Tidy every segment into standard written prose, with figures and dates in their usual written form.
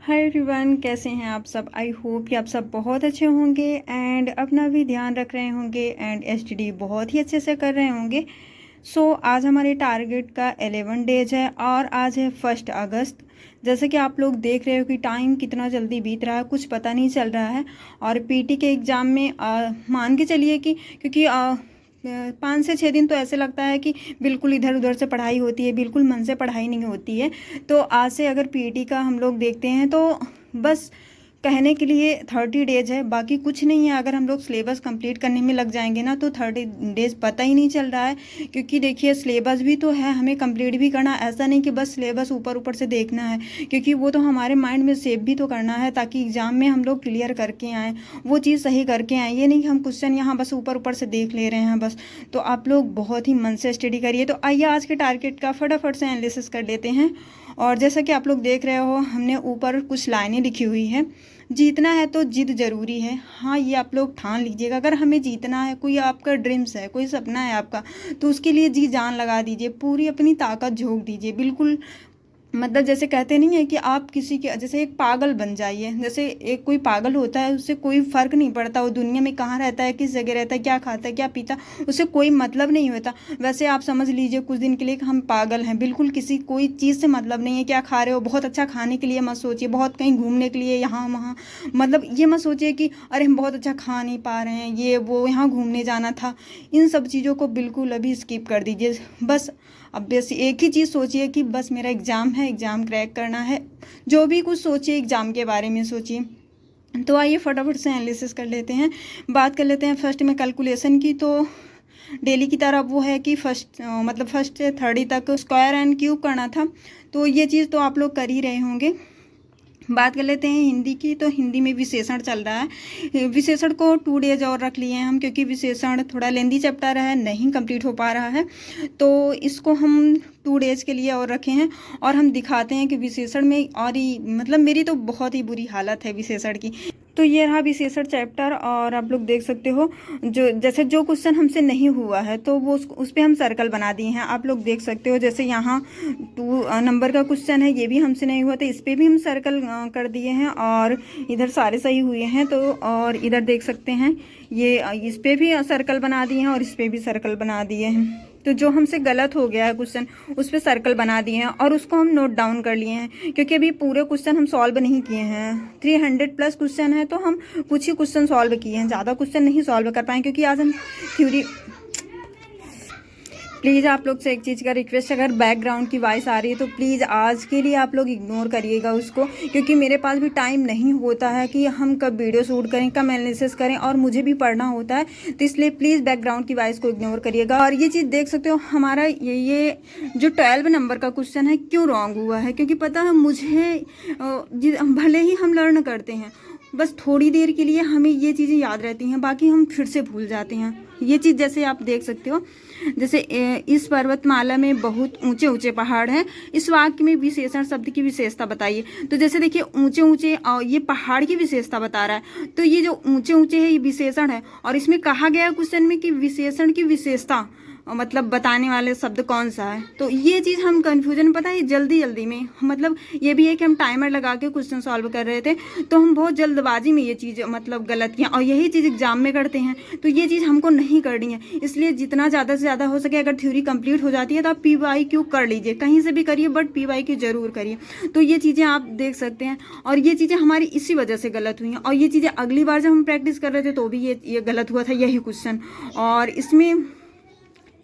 Hi everyone, कैसे हैं आप सब। आई होप कि आप सब बहुत अच्छे होंगे एंड अपना भी ध्यान रख रहे होंगे एंड एसटीडी बहुत ही अच्छे से कर रहे होंगे। आज हमारे टारगेट का 11 डेज है और आज है 1 अगस्त। जैसे कि आप लोग देख रहे हो कि टाइम कितना जल्दी बीत रहा है, कुछ पता नहीं चल रहा है। और पीटी के एग्ज़ाम में मान के चलिए कि क्योंकि 5 से 6 दिन तो ऐसे लगता है कि बिल्कुल इधर उधर से पढ़ाई होती है, बिल्कुल मन से पढ़ाई नहीं होती है। तो आज से अगर पीटी का हम लोग देखते हैं तो बस कहने के लिए 30 डेज है, बाकी कुछ नहीं है। अगर हम लोग सिलेबस कंप्लीट करने में लग जाएंगे ना तो 30 डेज पता ही नहीं चल रहा है। क्योंकि देखिए सिलेबस भी तो है, हमें कंप्लीट भी करना। ऐसा नहीं कि बस सिलेबस ऊपर ऊपर से देखना है, क्योंकि वो तो हमारे माइंड में सेव भी तो करना है ताकि एग्ज़ाम में हम लोग क्लियर करके आएँ, वो चीज़ सही करके आएँ। ये नहीं कि हम क्वेश्चन यहाँ बस ऊपर ऊपर से देख ले रहे हैं बस। तो आप लोग बहुत ही मन से स्टडी करिए। तो आइए आज के टारगेट का फटाफट से एनालिसिस कर लेते हैं। और जैसा कि आप लोग देख रहे हो, हमने ऊपर कुछ लाइनें लिखी हुई हैं। जीतना है तो जिद ज़रूरी है। हाँ, ये आप लोग ठान लीजिएगा। अगर हमें जीतना है, कोई आपका ड्रीम्स है, कोई सपना है आपका, तो उसके लिए जी जान लगा दीजिए, पूरी अपनी ताकत झोंक दीजिए। बिल्कुल मतलब जैसे कहते नहीं है कि आप किसी के जैसे एक पागल बन जाइए। जैसे एक कोई पागल होता है, उससे कोई फ़र्क नहीं पड़ता वो दुनिया में कहाँ रहता है, किस जगह रहता है, क्या खाता है, क्या पीता, उससे कोई मतलब नहीं होता। वैसे आप समझ लीजिए कुछ दिन के लिए कि हम पागल हैं, बिल्कुल किसी कोई चीज़ से मतलब नहीं है। क्या खा रहे हो, बहुत अच्छा खाने के लिए मत सोचिए, बहुत कहीं घूमने के लिए यहाँ वहाँ, मतलब ये मत सोचिए कि अरे हम बहुत अच्छा खा नहीं पा रहे हैं, ये वो, यहाँ घूमने जाना था। इन सब चीज़ों को बिल्कुल अभी स्किप कर दीजिए। बस अब बस एक ही चीज़ सोचिए कि बस मेरा एग्ज़ाम है, एग्ज़ाम क्रैक करना है। जो भी कुछ सोचिए एग्ज़ाम के बारे में सोचिए। तो आइए फटाफट से एनालिसिस कर लेते हैं। बात कर लेते हैं फर्स्ट में कैलकुलेशन की। तो डेली की तरह वो है कि फर्स्ट से 30 तक स्क्वायर एंड क्यूब करना था। तो ये चीज़ तो आप लोग कर ही रहे होंगे। बात कर लेते हैं हिंदी की। तो हिंदी में विशेषण चल रहा है। विशेषण को 2 डेज और रख लिए हैं हम, क्योंकि विशेषण थोड़ा लेंदी चैप्टर है, नहीं कंप्लीट हो पा रहा है। तो इसको हम 2 डेज के लिए और रखे हैं। और हम दिखाते हैं कि विशेषण में और ही मतलब मेरी तो बहुत ही बुरी हालत है विशेषण की। तो ये रहा विशेषण चैप्टर। और आप लोग देख सकते हो जो क्वेश्चन हमसे नहीं हुआ है तो वो उस पर हम सर्कल बना दिए हैं। आप लोग देख सकते हो जैसे यहाँ 2 नंबर का क्वेश्चन है, ये भी हमसे नहीं हुआ, तो इस पर भी हम सर्कल कर दिए हैं। और इधर सारे सही हुए हैं। तो और इधर देख सकते हैं ये इस पर भी सर्कल बना दिए हैं और इस पर भी सर्कल बना दिए हैं। तो जो हमसे गलत हो गया है क्वेश्चन, उस पर सर्कल बना दिए हैं और उसको हम नोट डाउन कर लिए हैं। क्योंकि अभी पूरे क्वेश्चन हम सॉल्व नहीं किए हैं। 300 प्लस क्वेश्चन है, तो हम कुछ ही क्वेश्चन सॉल्व किए हैं, ज़्यादा क्वेश्चन नहीं सॉल्व कर पाए, क्योंकि आज हम थ्योरी। प्लीज़ आप लोग से एक चीज़ का रिक्वेस्ट, अगर बैकग्राउंड की वॉइस आ रही है तो प्लीज़ आज के लिए आप लोग इग्नोर करिएगा उसको, क्योंकि मेरे पास भी टाइम नहीं होता है कि हम कब वीडियो शूट करें, कब एनालिसिस करें, और मुझे भी पढ़ना होता है। तो इसलिए प्लीज़ बैकग्राउंड की वॉइस को इग्नोर करिएगा। और ये चीज़ देख सकते हो, हमारा ये जो 12 नंबर का क्वेश्चन है क्यों रॉन्ग हुआ है, क्योंकि पता है मुझे भले ही हम लर्न करते हैं, बस थोड़ी देर के लिए हमें ये चीज़ें याद रहती हैं, बाकी हम फिर से भूल जाते हैं। ये चीज़ जैसे आप देख सकते हो, जैसे इस पर्वतमाला में बहुत ऊंचे ऊंचे पहाड़ हैं, इस वाक्य में विशेषण शब्द की विशेषता बताइए। तो जैसे देखिए ऊंचे ऊंचे ये पहाड़ की विशेषता बता रहा है, तो ये जो ऊंचे ऊंचे है ये विशेषण है। और इसमें कहा गया है क्वेश्चन में कि विशेषण की विशेषता मतलब बताने वाले शब्द कौन सा है। तो ये चीज़ हम कन्फ्यूजन, पता है जल्दी जल्दी में, मतलब ये भी है कि हम टाइमर लगा के क्वेश्चन सॉल्व कर रहे थे, तो हम बहुत जल्दबाजी में ये चीज़ मतलब गलत किया, और यही चीज़ एग्जाम में करते हैं। तो ये चीज़ हमको नहीं करनी है। इसलिए जितना ज़्यादा से ज़्यादा हो सके, अगर थ्योरी कंप्लीट हो जाती है तो आप PYQ कर लीजिए, कहीं से भी करिए, बट PYQ जरूर करिए। तो ये चीज़ें आप देख सकते हैं, और ये चीज़ें हमारी इसी वजह से गलत हुई हैं। और ये चीज़ें अगली बार जब हम प्रैक्टिस कर रहे थे तो भी ये गलत हुआ था, यही क्वेश्चन। और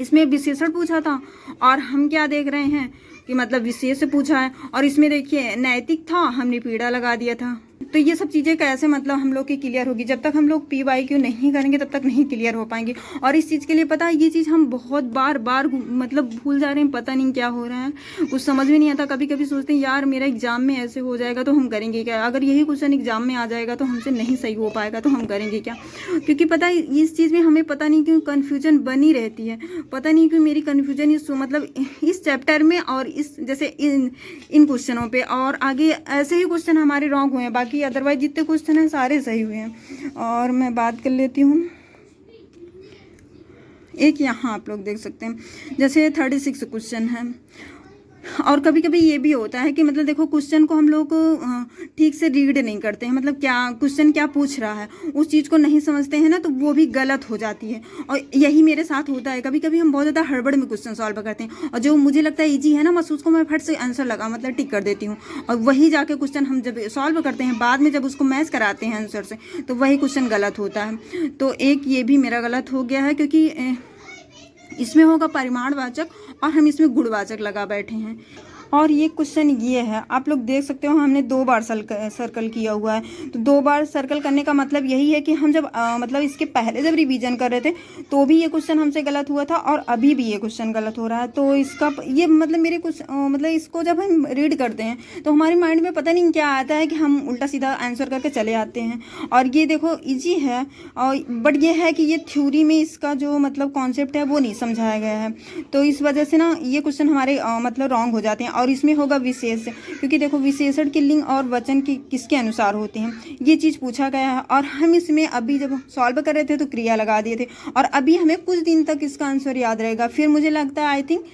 इसमें विशेषण पूछा था और हम क्या देख रहे हैं कि मतलब विशेष से पूछा है। और इसमें देखिए नैतिक था, हमने पीड़ा लगा दिया था। तो ये सब चीज़ें कैसे मतलब हम लोग की क्लियर होगी, जब तक हम लोग PYQ नहीं करेंगे तब तक नहीं क्लियर हो पाएंगे। और इस चीज़ के लिए पता है ये चीज़ हम बहुत बार मतलब भूल जा रहे हैं, पता नहीं क्या हो रहा है, कुछ समझ में नहीं आता। कभी कभी सोचते हैं यार मेरा एग्जाम में ऐसे हो जाएगा तो हम करेंगे क्या, अगर यही क्वेश्चन एग्जाम में आ जाएगा तो हमसे नहीं सही हो पाएगा तो हम करेंगे क्या। क्योंकि पता है इस चीज़ में हमें पता नहीं क्यों कन्फ्यूजन बनी रहती है। पता नहीं क्यों मेरी कन्फ्यूजन इस चैप्टर में और इस जैसे इन क्वेश्चनों पे, और आगे ऐसे ही क्वेश्चन हमारे रॉन्ग हुए हैं, बाकी अदरवाइज जितने क्वेश्चन हैं सारे सही हुए हैं। और मैं बात कर लेती हूँ एक, यहाँ आप लोग देख सकते हैं जैसे 36 क्वेश्चन है। और कभी कभी ये भी होता है कि मतलब देखो क्वेश्चन को हम लोग ठीक से रीड नहीं करते हैं, मतलब क्या क्वेश्चन क्या पूछ रहा है उस चीज़ को नहीं समझते हैं ना, तो वो भी गलत हो जाती है। और यही मेरे साथ होता है, कभी कभी हम बहुत ज़्यादा हड़बड़ में क्वेश्चन सॉल्व करते हैं और जो मुझे लगता है ईजी है ना, बस उसको मैं फट से आंसर लगा मतलब टिक कर देती हूँ, और वही जाके क्वेश्चन हम जब सॉल्व करते हैं बाद में जब उसको मैच कराते हैं आंसर से, तो वही क्वेश्चन गलत होता है। तो एक ये भी मेरा गलत हो गया है, क्योंकि इसमें होगा परिमाणवाचक और हम इसमें गुणवाचक लगा बैठे हैं। और ये क्वेश्चन ये है, आप लोग देख सकते हो हमने 2 बार सर्कल किया हुआ है। तो 2 बार सर्कल करने का मतलब यही है कि हम जब मतलब इसके पहले जब रिवीजन कर रहे थे तो भी ये क्वेश्चन हमसे गलत हुआ था और अभी भी ये क्वेश्चन गलत हो रहा है। तो इसका ये मतलब मेरे कुछ मतलब इसको जब हम रीड करते हैं तो हमारे माइंड में पता नहीं क्या आता है कि हम उल्टा सीधा आंसर करके चले आते हैं। और ये देखो ईजी है, और बट ये है कि ये थ्योरी में इसका जो मतलब कॉन्सेप्ट है वो नहीं समझाया गया है, तो इस वजह से ना ये क्वेश्चन हमारे मतलब रॉन्ग हो जाते हैं। और इसमें होगा विशेष, क्योंकि देखो विशेषण के लिंग और वचन की किसके अनुसार होते हैं ये चीज़ पूछा गया है। और हम इसमें अभी जब सॉल्व कर रहे थे तो क्रिया लगा दिए थे, और अभी हमें कुछ दिन तक इसका आंसर याद रहेगा, फिर मुझे लगता है आई थिंक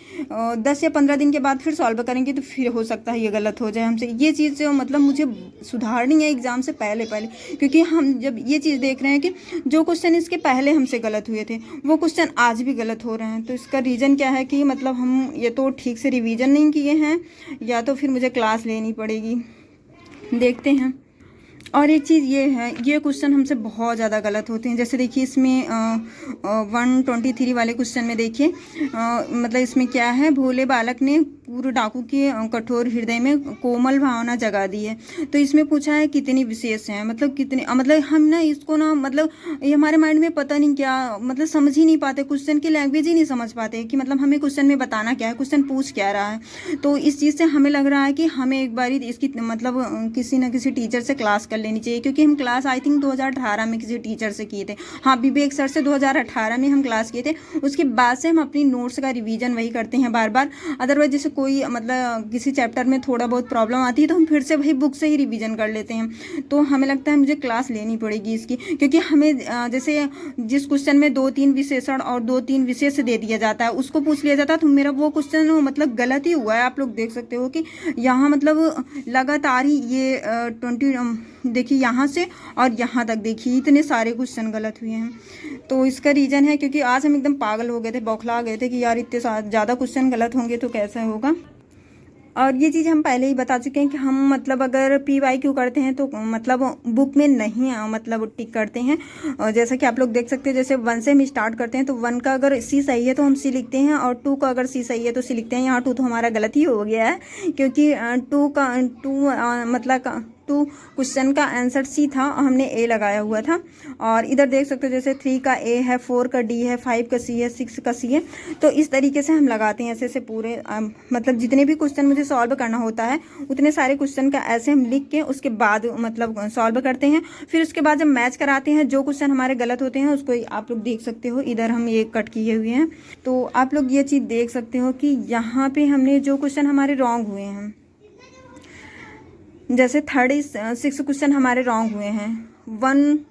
10 या 15 दिन के बाद फिर सॉल्व करेंगे तो फिर हो सकता है ये गलत हो जाए हमसे। ये चीज़ मतलब मुझे सुधारनी है एग्जाम से पहले क्योंकि हम जब ये चीज़ देख रहे हैं कि जो क्वेश्चन इसके पहले हमसे गलत हुए थे वो क्वेश्चन आज भी गलत हो रहे हैं। तो इसका रीज़न क्या है कि मतलब हम ये तो ठीक से रिवीजन नहीं किए हैं, या तो फिर मुझे क्लास लेनी पड़ेगी, देखते हैं। और एक चीज़ ये है, ये क्वेश्चन हमसे बहुत ज़्यादा गलत होते हैं। जैसे देखिए इसमें 123 वाले क्वेश्चन में देखिए मतलब इसमें क्या है, भोले बालक ने पूर्व डाकू के कठोर हृदय में कोमल भावना जगा दी है। तो इसमें पूछा है कितनी विशेष हैं, मतलब कितने, मतलब हम ना इसको ना मतलब ये हमारे माइंड में पता नहीं क्या मतलब समझ ही नहीं पाते, क्वेश्चन की लैंग्वेज ही नहीं समझ पाते कि मतलब हमें क्वेश्चन में बताना क्या है, क्वेश्चन पूछ क्या रहा है। तो इस चीज़ से हमें लग रहा है कि हमें एक बार इसकी मतलब किसी न किसी टीचर से क्लास कर लेनी चाहिए, क्योंकि हम क्लास आई थिंक 2018 में किसी टीचर से किए थे। हाँ, विवेक सर से 2018 में हम क्लास किए थे, उसके बाद से हम अपनी नोट्स का रिवीजन वही करते हैं बार बार। अदरवाइज जैसे कोई मतलब किसी चैप्टर में थोड़ा बहुत प्रॉब्लम आती है तो हम फिर से वही बुक से ही रिवीजन कर लेते हैं। तो हमें लगता है मुझे क्लास लेनी पड़ेगी इसकी, क्योंकि हमें जैसे जिस क्वेश्चन में 2-3 विशेषण और 2-3 विशेष दे दिया जाता है उसको पूछ लिया जाता है, तो मेरा वो क्वेश्चन मतलब गलत ही हुआ है। आप लोग देख सकते हो कि यहाँ मतलब लगातार ही ये 20 देखिए यहाँ से और यहाँ तक देखिए इतने सारे क्वेश्चन गलत हुए हैं। तो इसका रीज़न है क्योंकि आज हम एकदम पागल हो गए थे, बौखला गए थे कि यार इतने ज़्यादा क्वेश्चन गलत होंगे तो कैसे होगा। और ये चीज़ हम पहले ही बता चुके हैं कि हम मतलब अगर PYQ करते हैं तो मतलब बुक में नहीं मतलब टिक करते हैं। और जैसा कि आप लोग देख सकते हैं, जैसे 1 से हम स्टार्ट करते हैं तो 1 का अगर C सही है तो हम C लिखते हैं, और 2 का अगर C सही है तो C लिखते हैं। यहाँ 2 तो हमारा गलत ही हो गया है, क्योंकि 2 मतलब 2 क्वेश्चन का आंसर C था और हमने A लगाया हुआ था। और इधर देख सकते हो जैसे 3 का A है, 4 का D है, 5 का C है, 6 का C है। तो इस तरीके से हम लगाते हैं ऐसे पूरे मतलब जितने भी क्वेश्चन मुझे सॉल्व करना होता है उतने सारे क्वेश्चन का ऐसे हम लिख के उसके बाद मतलब सॉल्व करते हैं। फिर उसके बाद जब मैच कराते हैं जो क्वेश्चन हमारे गलत होते हैं उसको आप लोग देख सकते हो, इधर हम ये कट किए हुए हैं। तो आप लोग ये चीज़ देख सकते हो कि यहाँ पे हमने जो क्वेश्चन हमारे रॉन्ग हुए हैं, जैसे 36 क्वेश्चन हमारे रॉन्ग हुए हैं।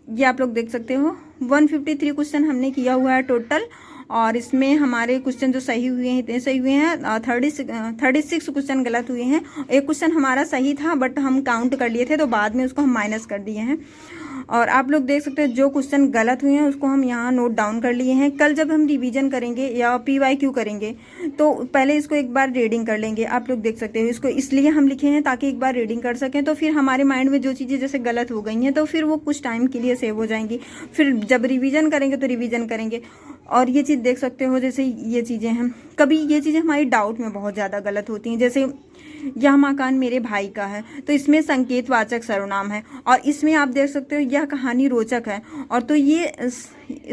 ये आप लोग देख सकते हो 153 क्वेश्चन हमने किया हुआ है टोटल, और इसमें हमारे क्वेश्चन जो सही हुए हैं इतने सही हुए हैं, 36 क्वेश्चन गलत हुए हैं। एक क्वेश्चन हमारा सही था बट हम काउंट कर लिए थे तो बाद में उसको हम माइनस कर दिए हैं। और आप लोग देख सकते हैं जो क्वेश्चन गलत हुए हैं उसको हम यहाँ नोट डाउन कर लिए हैं। कल जब हम रिवीजन करेंगे या PYQ करेंगे तो पहले इसको एक बार रीडिंग कर लेंगे। आप लोग देख सकते हो इसको इसलिए हम लिखे हैं ताकि एक बार रीडिंग कर सकें, तो फिर हमारे माइंड में जो चीज़ें जैसे गलत हो गई हैं तो फिर वो कुछ टाइम के लिए सेव हो जाएंगी। फिर जब रिवीजन करेंगे तो रिवीजन करेंगे। और ये चीज़ देख सकते हो जैसे ये चीज़ें हैं, कभी ये चीज़ें हमारी डाउट में बहुत ज़्यादा गलत होती हैं। जैसे यह मकान मेरे भाई का है, तो इसमें संकेतवाचक सर्वनाम है, और इसमें आप देख सकते हो यह कहानी रोचक है, और तो ये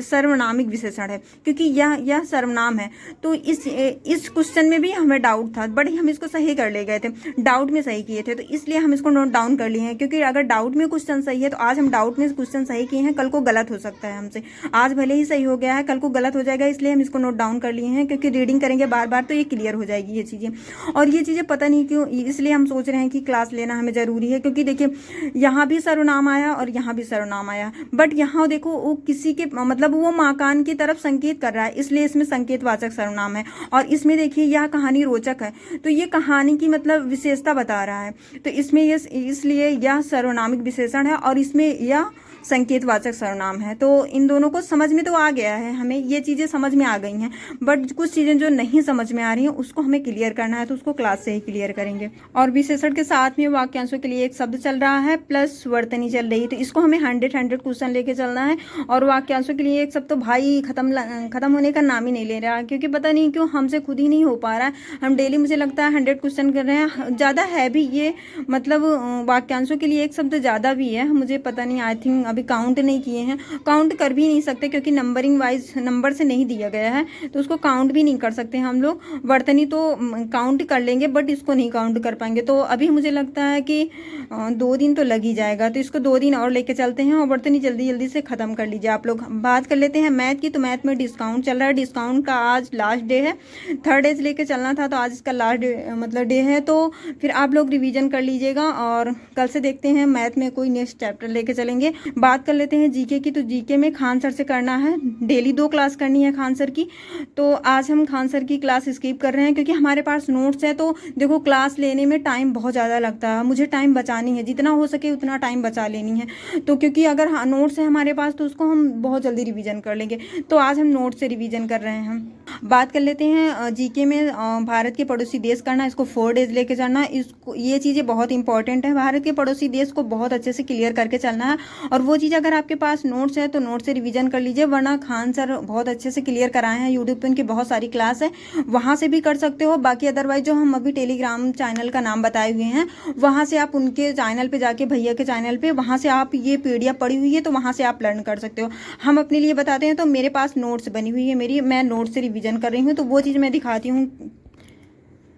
सर्वनामिक विशेषण है क्योंकि यह सर्वनाम है। तो इस क्वेश्चन में भी हमें डाउट था बट हम इसको सही कर ले गए थे, डाउट में सही किए थे, तो इसलिए हम इसको नोट डाउन कर लिए हैं। क्योंकि अगर डाउट में क्वेश्चन सही है तो आज हम डाउट में क्वेश्चन सही किए हैं, कल को गलत हो सकता है हमसे। आज भले ही सही हो गया है कल को गलत हो जाएगा, इसलिए हम इसको नोट डाउन कर लिए हैं, क्योंकि रीडिंग करेंगे करेंगे बार बार तो ये क्लियर हो जाएगी ये चीज़ें। और ये चीज़ें पता नहीं क्यों इसलिए हम सोच रहे हैं कि क्लास लेना हमें ज़रूरी है, क्योंकि देखिए यहाँ भी सर्वनाम आया और यहाँ भी सर्वनाम आया, बट यहाँ देखो वो किसी के मतलब वो मकान की तरफ संकेत कर रहा है, इसलिए इसमें संकेतवाचक सर्वनाम है। और इसमें देखिए यह कहानी रोचक है, तो ये कहानी की मतलब विशेषता बता रहा है, तो इसमें ये इसलिए यह सर्वनामिक विशेषण है और इसमें यह संकेतवाचक सर्वनाम है। तो इन दोनों को समझ में तो आ गया है, हमें ये चीज़ें समझ में आ गई हैं, बट कुछ चीज़ें जो नहीं समझ में आ रही हैं उसको हमें क्लियर करना है, तो उसको क्लास से ही क्लियर करेंगे। और विशेषण के साथ में वाक्यांशों के लिए एक शब्द चल रहा है प्लस वर्तनी चल रही है, तो इसको हमें 100 क्वेश्चन लेके चलना है। और वाक्यांशों के लिए एक शब्द तो भाई खत्म होने का नाम ही नहीं ले रहा, क्योंकि पता नहीं क्यों हमसे खुद ही नहीं हो पा रहा है। हम डेली मुझे लगता है 100 क्वेश्चन कर रहे हैं, ज़्यादा है भी ये, मतलब वाक्यांशों के लिए एक शब्द ज़्यादा भी है, मुझे पता नहीं, आई थिंक अभी काउंट नहीं किए हैं, काउंट कर भी नहीं सकते क्योंकि नंबरिंग वाइज नंबर से नहीं दिया गया है, तो उसको काउंट भी नहीं कर सकते हम लोग। वर्तनी तो काउंट कर लेंगे बट इसको नहीं काउंट कर पाएंगे, तो अभी मुझे लगता है कि 2 दिन तो लग ही जाएगा, तो इसको 2 दिन और लेके चलते हैं और वर्तनी जल्दी जल्दी से ख़त्म कर लीजिए आप लोग। बात कर लेते हैं मैथ की, तो मैथ में डिस्काउंट चल रहा है, डिस्काउंट का आज लास्ट डे है, 3rd डेज लेके चलना था, तो आज इसका लास्ट मतलब डे है, तो फिर आप लोग रिवीजन कर लीजिएगा और कल से देखते हैं मैथ में कोई नेक्स्ट चैप्टर लेके चलेंगे। बात कर लेते हैं जीके की, तो जीके में खान सर से करना है, डेली 2 क्लास करनी है खान सर की, तो आज हम खान सर की क्लास स्किप कर रहे हैं क्योंकि हमारे पास नोट्स है। तो देखो क्लास लेने में टाइम बहुत ज़्यादा लगता है, मुझे टाइम बचानी है, जितना हो सके उतना टाइम बचा लेनी है, तो क्योंकि अगर नोट्स है हमारे पास तो उसको हम बहुत जल्दी रिवीजन कर लेंगे, तो आज हम नोट्स से रिवीजन कर रहे हैं। बात कर लेते हैं जीके में भारत के पड़ोसी देश करना, इसको 4 डेज लेके चलना, इसको ये चीज़ें बहुत इंपॉर्टेंट है, भारत के पड़ोसी देश को बहुत अच्छे से क्लियर करके चलना है। और वो चीज़ अगर आपके पास नोट्स है तो नोट से रिवीजन कर लीजिए, वरना खान सर बहुत अच्छे से क्लियर कराए हैं, यूट्यूब पे उनकी बहुत सारी क्लास है, वहाँ से भी कर सकते हो। बाकी अदरवाइज जो हम अभी टेलीग्राम चैनल का नाम बताए हुए हैं, वहाँ से आप उनके चैनल पे जाके, भैया के चैनल पे, वहाँ से आप ये PDF पड़ी हुई है तो वहाँ से आप लर्न कर सकते हो। हम अपने लिए बताते हैं, तो मेरे पास नोट्स बनी हुई है मैं नोट्स से रिवीजन कर रही हूँ, तो वो चीज़ मैं दिखाती हूँ।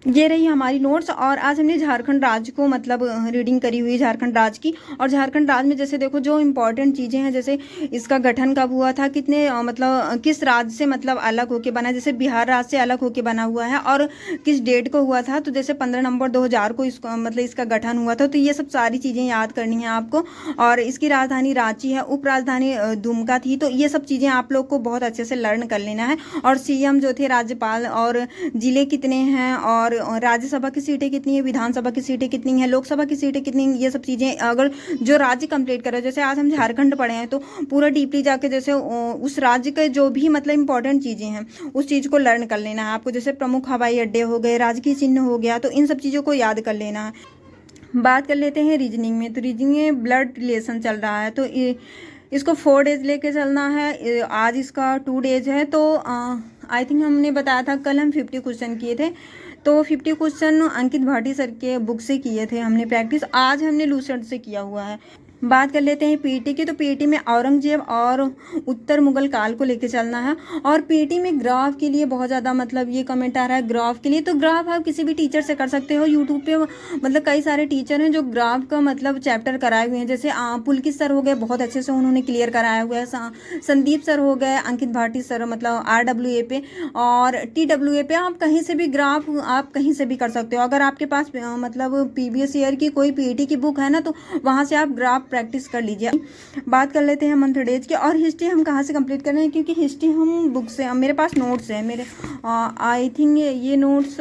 ये रही हमारी नोट्स, और आज हमने झारखंड राज्य को मतलब रीडिंग करी हुई है झारखंड राज्य की। और झारखंड राज्य में जैसे देखो जो इम्पोर्टेंट चीज़ें हैं, जैसे इसका गठन कब हुआ था, कितने मतलब किस राज्य से मतलब अलग होके बना, जैसे बिहार राज्य से अलग होके बना हुआ है, और किस डेट को हुआ था, तो जैसे 15 नवंबर 2000 को इसको मतलब इसका गठन हुआ था, तो ये सब सारी चीज़ें याद करनी है आपको। और इसकी राजधानी रांची है, उप राजधानी दुमका थी, तो ये सब चीज़ें आप लोग को बहुत अच्छे से लर्न कर लेना है। और CM जो थे राज्यपाल, और जिले कितने हैं, और राज्यसभा की सीटें कितनी है, विधानसभा की सीटें कितनी है, लोकसभा की सीटें कितनी हैं, ये सब चीज़ें अगर जो राज्य कंप्लीट करे, जैसे आज हम झारखंड पढ़े हैं, तो पूरा डीपली जाके जैसे उस राज्य के जो भी मतलब इंपॉर्टेंट चीज़ें हैं उस चीज़ को लर्न कर लेना है आपको, जैसे प्रमुख हवाई अड्डे हो गए, राजकीय चिन्ह हो गया, तो इन सब चीज़ों को याद कर लेना है। बात कर लेते हैं रीजनिंग में, तो रीजनिंग में ब्लड रिलेशन चल रहा है, तो इसको 4 डेज लेके चलना है, आज इसका 2 डेज है। तो आई थिंक हमने बताया था कल हम 50 क्वेश्चन किए थे, तो 50 क्वेश्चन अंकित भाटी सर के बुक से किए थे हमने प्रैक्टिस, आज हमने लूसेंट से किया हुआ है। बात कर लेते हैं पीटी की, तो पीटी में औरंगजेब और उत्तर मुगल काल को लेके चलना है। और पीटी में ग्राफ के लिए बहुत ज़्यादा मतलब ये कमेंट आ रहा है ग्राफ के लिए, तो ग्राफ आप किसी भी टीचर से कर सकते हो, यूट्यूब पे मतलब कई सारे टीचर हैं जो ग्राफ का मतलब चैप्टर कराए हुए हैं, जैसे पुलकित सर हो गए, बहुत अच्छे से उन्होंने क्लियर कराया हुआ है, संदीप सर हो गए, अंकित भाटी सर मतलब RWA पे, और TWA पे आप कहीं से भी ग्राफ आप कहीं से भी कर सकते हो। अगर आपके पास मतलब प्रीवियस ईयर की कोई PET की बुक है ना, तो वहाँ से आप ग्राफ प्रैक्टिस कर लीजिए। बात कर लेते हैं मंथ डेज के, और हिस्ट्री हम कहाँ से कंप्लीट कर रहे हैं, क्योंकि हिस्ट्री हम बुक से, मेरे पास नोट्स है मेरे, आई थिंक ये नोट्स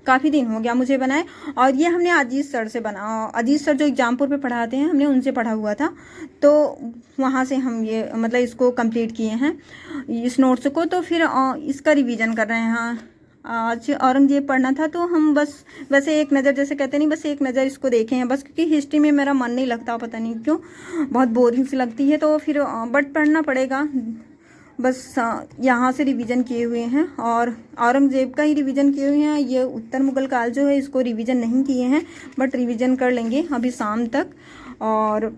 काफ़ी दिन हो गया मुझे बनाए, और ये हमने अजीत सर से बना, अजीत सर जो एग्जामपुर पे पढ़ाते हैं, हमने उनसे पढ़ा हुआ था, तो वहाँ से हम ये मतलब इसको कंप्लीट किए हैं इस नोट्स को। तो फिर इसका रिवीजन कर रहे हैं। हाँ, आज औरंगजेब पढ़ना था, तो हम बस वैसे एक नज़र, जैसे कहते नहीं, बस एक नज़र इसको देखे हैं बस, क्योंकि हिस्ट्री में मेरा मन नहीं लगता, पता नहीं क्यों, बहुत बोरिंग सी लगती है, तो फिर बट पढ़ना पड़ेगा बस। यहाँ से रिवीजन किए हुए हैं, और औरंगजेब का ही रिवीजन किए हुए हैं, ये उत्तर मुगल काल जो है इसको रिवीजन नहीं किए हैं, बट रिवीजन कर लेंगे अभी शाम तक। और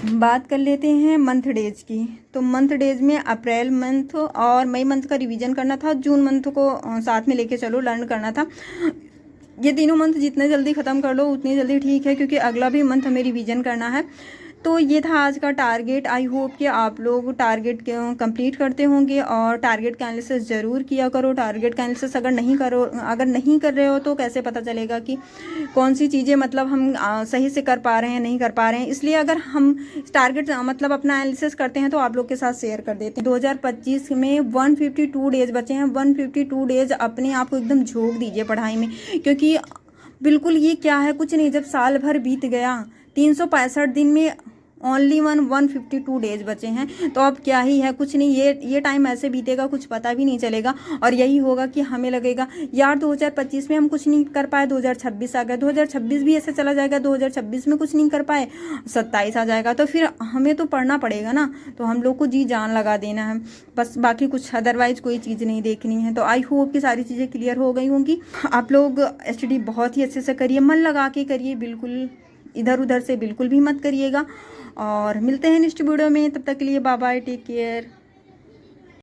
बात कर लेते हैं मंथ डेज की, तो मंथ डेज में अप्रैल मंथ और मई मंथ का रिवीजन करना था, जून मंथ को साथ में लेके चलो, लर्न करना था। ये तीनों मंथ जितने जल्दी ख़त्म कर लो उतनी जल्दी ठीक है, क्योंकि अगला भी मंथ हमें रिवीजन करना है। तो ये था आज का टारगेट। आई होप कि आप लोग टारगेट कंप्लीट करते होंगे और टारगेट का एनालिसिस ज़रूर किया करो। टारगेट का एनालिसिस अगर नहीं कर रहे हो तो कैसे पता चलेगा कि कौन सी चीज़ें मतलब हम सही से कर पा रहे हैं, नहीं कर पा रहे हैं। इसलिए अगर हम टारगेट मतलब अपना एनालिसिस करते हैं तो आप लोग के साथ शेयर कर देते हैं। 2025 में 152 डेज बचे हैं। 152 डेज अपने आप को एकदम झोंक दीजिए पढ़ाई में, क्योंकि बिल्कुल ये क्या है, कुछ नहीं। जब साल भर बीत गया, 365 दिन में ओनली 152 डेज बचे हैं, तो अब क्या ही है, कुछ नहीं। ये टाइम ऐसे बीतेगा, कुछ पता भी नहीं चलेगा। और यही होगा कि हमें लगेगा यार 2025 में हम कुछ नहीं कर पाए, 2026 आ गया, 2026 भी ऐसे चला जाएगा, 2026 में कुछ नहीं कर पाए, 27 आ जाएगा, तो फिर हमें तो पढ़ना पड़ेगा ना। तो हम लोग को जी जान लगा देना है बस, बाकी कुछ अदरवाइज कोई चीज़ नहीं देखनी है। तो आई होप कि सारी चीज़ें क्लियर हो गई होंगी। आप लोग स्टडी बहुत ही अच्छे से करिए, मन लगा के करिए, बिल्कुल इधर उधर से बिल्कुल भी मत करिएगा। और मिलते हैं नेक्स्ट वीडियो में, तब तक के लिए बाय बाय, टेक केयर।